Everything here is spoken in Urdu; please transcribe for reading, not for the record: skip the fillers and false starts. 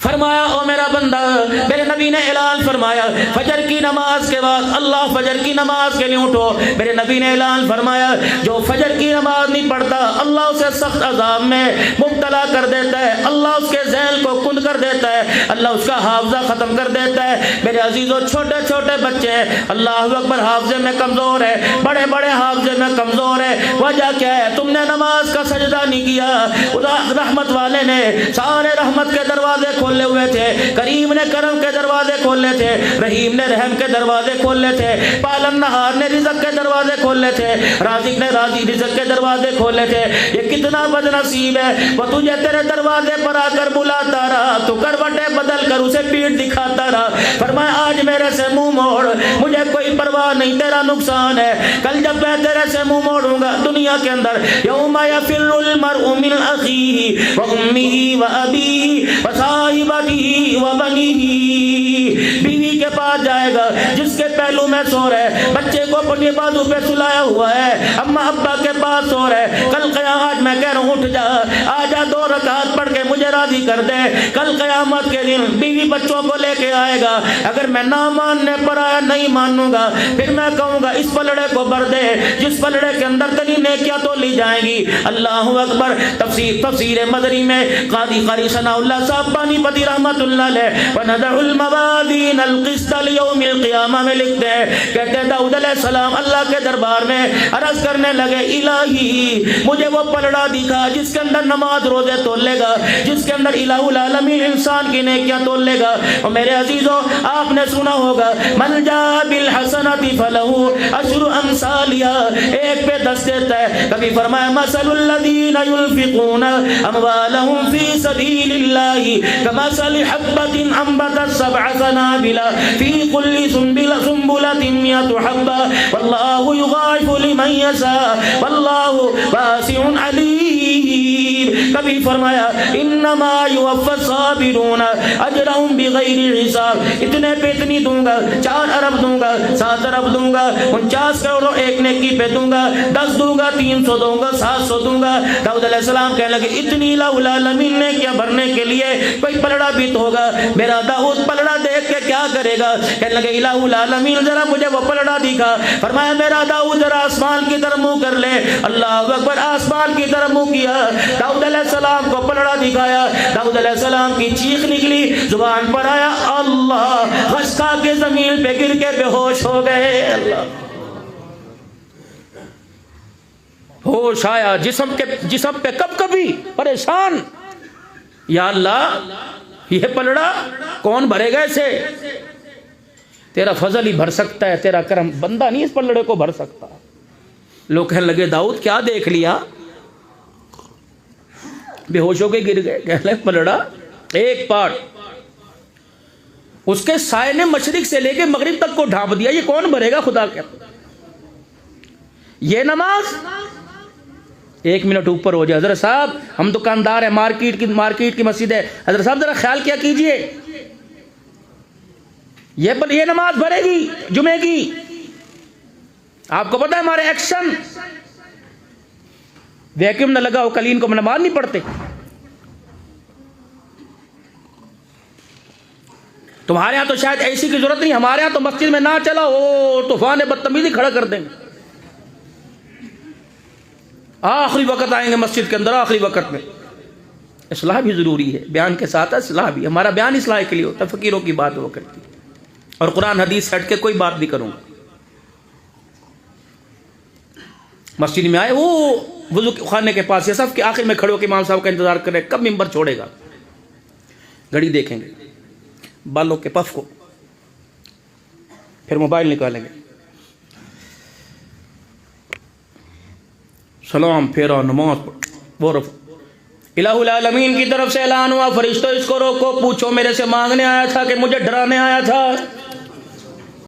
فرمایا او میرا بندہ، میرے نبی نے اعلان فرمایا فجر کی نماز کے بعد اللہ فجر کی نماز کے لیے اٹھو۔ میرے نبی نے اعلان فرمایا جو فجر کی نماز نہیں پڑھتا اللہ اسے سخت عذاب میں مبتلا کر دیتا ہے، اللہ اس کے ذہن کو کند کر دیتا ہے، اللہ اس کا حافظہ ختم کر دیتا ہے۔ میرے عزیزوں چھوٹے چھوٹے بچے ہیں اللہ اکبر حافظے میں کمزور ہے، بڑے بڑے حافظے میں کمزور ہے، وجہ کیا ہے؟ تم نے نماز کا سجدہ نہیں کیا۔ رحمت والے نے سارے رحمت کے دروازے کھولے ہوئے تھے، کریم نے کرم کے دروازے کھولے تھے، رحیم نے رحم کے دروازے کھولے تھے، پالن نہار نے رزق کے دروازے کھولے تھے، رازق نے رزق کے دروازے کھولے تھے۔ یہ کتنا بد نصیب ہے وہ تجھے تیرے دروازے پر آ کر بلاتا رہا، تو کروٹیں بدل کر اسے پیٹ دکھاتا رہا۔ فرمایا آج میرے سے منہ موڑ، مجھے کوئی پرواہ نہیں، تیرا نقصان ہے۔ کل جب میں تیرے سے منہ موڑوں گا دنیا کے اندر یوم یفر المرء من اخیہ وامہ وابیہ وصاحبتہ وبنیہ، بیوی کے پاس جائے گا جس کے پہلو میں سو رہے، بچے کو اپنی بازو پہ سلایا ہوا ہے، اماں ابا کے پاس سو رہے۔ کل قیامت میں کہہ رہا ہوں اٹھ جا، آجا 2 رکعت پڑھ کے مجھے راضی کر دے۔ کل قیامت کے دن بیوی بچوں کو لے کے آئے گا، اگر میں نہ ماننے پر آیا نہیں مانوں گا، پھر میں کہوں گا اس پلڑے کو بھر دے جس پلڑے کے اندر تیری نیکیاں تو لی جائیں گی۔ اللہ اکبر۔ تفسیر مدنی میں قاری ثناء اللہ صاحب پانی پتی رحمت اللہ علیہ وَنَضَعُ الْمَوَازِينَ الْقِسْطَ لِيَوْمِ الْقِيَامَةِ میں لکھتے ہیں، کہتے ہیں داؤد علیہ السلام اللہ کے دربار میں عرض کرنے لگے الہی مجھے وہ پلڑا دکھا جس کے اندر نماز روزے تول لے گا، جس کے اندر الہ العالمین انسان کی نیکیاں تول لے گا۔ اور میرے عزیزوں آپ نے سنا ہوگا من جاء بالحسنۃ فلہ عشر امثالها، ایک پہ 10 دیتا ہے۔ کبھی فرمایا مثل الذین ينفقون اموالهم فی سبیل اللہ کمثل حبۃ انبتت 7 سنابل فی کل سنبلۃ 100 حبۃ واللہ یضاعف لمن یشاء واللہ واسع علیم۔ کبھی فرمایا انما یوفی الصابرون اجرهم بغیر حساب، اتنے پہ اتنی دوں گا، 4 ارب دوں گا، 7 ارب دوں گا، 49 کروڑ ایک نیکی پہ دوں گا، 10 دوں گا، 300 دوں گا، 700 دوں گا۔ داؤد علیہ السلام کہنے لگے اتنی الہ العالمین نے کیا بھرنے کے لیے کوئی پلڑا بھی تو ہوگا، میرا داؤد پلڑا دیکھ کے کیا کرے گا؟ کہنے لگے الہ العالمین ذرا مجھے وہ پلڑا دکھا۔ فرمایا میرا داؤد ذرا آسمان کی طرف منہ کر لے۔ اللہ اکبر، آسمان کی طرف منہ کیا، داؤد علیہ السلام کو پلڑا دکھایا، داؤد علیہ السلام کی چیخ نکلی، زبان پر آیا اللہ، غش کھا کے زمین پہ گر کے بے ہوش ہو گئے۔ اللہ ہوش آیا، جسم پہ کب کبھی پریشان، یا اللہ یہ پلڑا کون بھرے گا اسے؟ تیرا فضل ہی بھر سکتا ہے، تیرا کرم، بندہ نہیں اس پلڑے کو بھر سکتا۔ لوگ کہنے لگے داؤد کیا دیکھ لیا؟ بے ہوش ہو کے گر گئے۔ کہنے لگے پلڑا ایک پارٹ، اس کے سائے نے مشرق سے لے کے مغرب تک کو ڈھانپ دیا، یہ کون بھرے گا خدا کے؟ یہ نماز 1 منٹ اوپر ہو جائے، حضرت صاحب ہم دکاندار ہیں، مارکیٹ کی مسجد ہے، حضرت صاحب ذرا خیال کیا کیجئے، یہ نماز بھرے گی جمعے کی؟ آپ کو پتا ہے ہمارے ایکشن، ویکیوم نہ لگا ہو کلین کو نماز نہیں پڑھتے۔ تمہارے ہاں تو شاید ایسی کی ضرورت نہیں، ہمارے ہاں تو مسجد میں نہ چلا ہو طوفان بدتمیزی کھڑا کر دیں گے۔ آخری وقت آئیں گے مسجد کے اندر، آخری وقت میں اصلاح بھی ضروری ہے، بیان کے ساتھ اصلاح بھی۔ ہمارا بیان اصلاح کے لیے ہوتا ہے، فقیروں کی بات ہوا کرتی، اور قرآن حدیث ہٹ کے کوئی بات نہیں کروں گا۔ مسجد میں آئے وہ وضو خانے کے پاس یا صف کے آخر میں کھڑے ہو کے امام صاحب کا انتظار کر رہے کب ممبر چھوڑے گا، گھڑی دیکھیں گے، بالوں کے پف کو، پھر موبائل نکالیں گے، سلام پھیرا، نماز وہ رفع۔ الہ العالمین کی طرف سے اعلان ہوا فرشتوں اس کو روکو، پوچھو میرے سے مانگنے آیا تھا کہ مجھے ڈرانے آیا تھا؟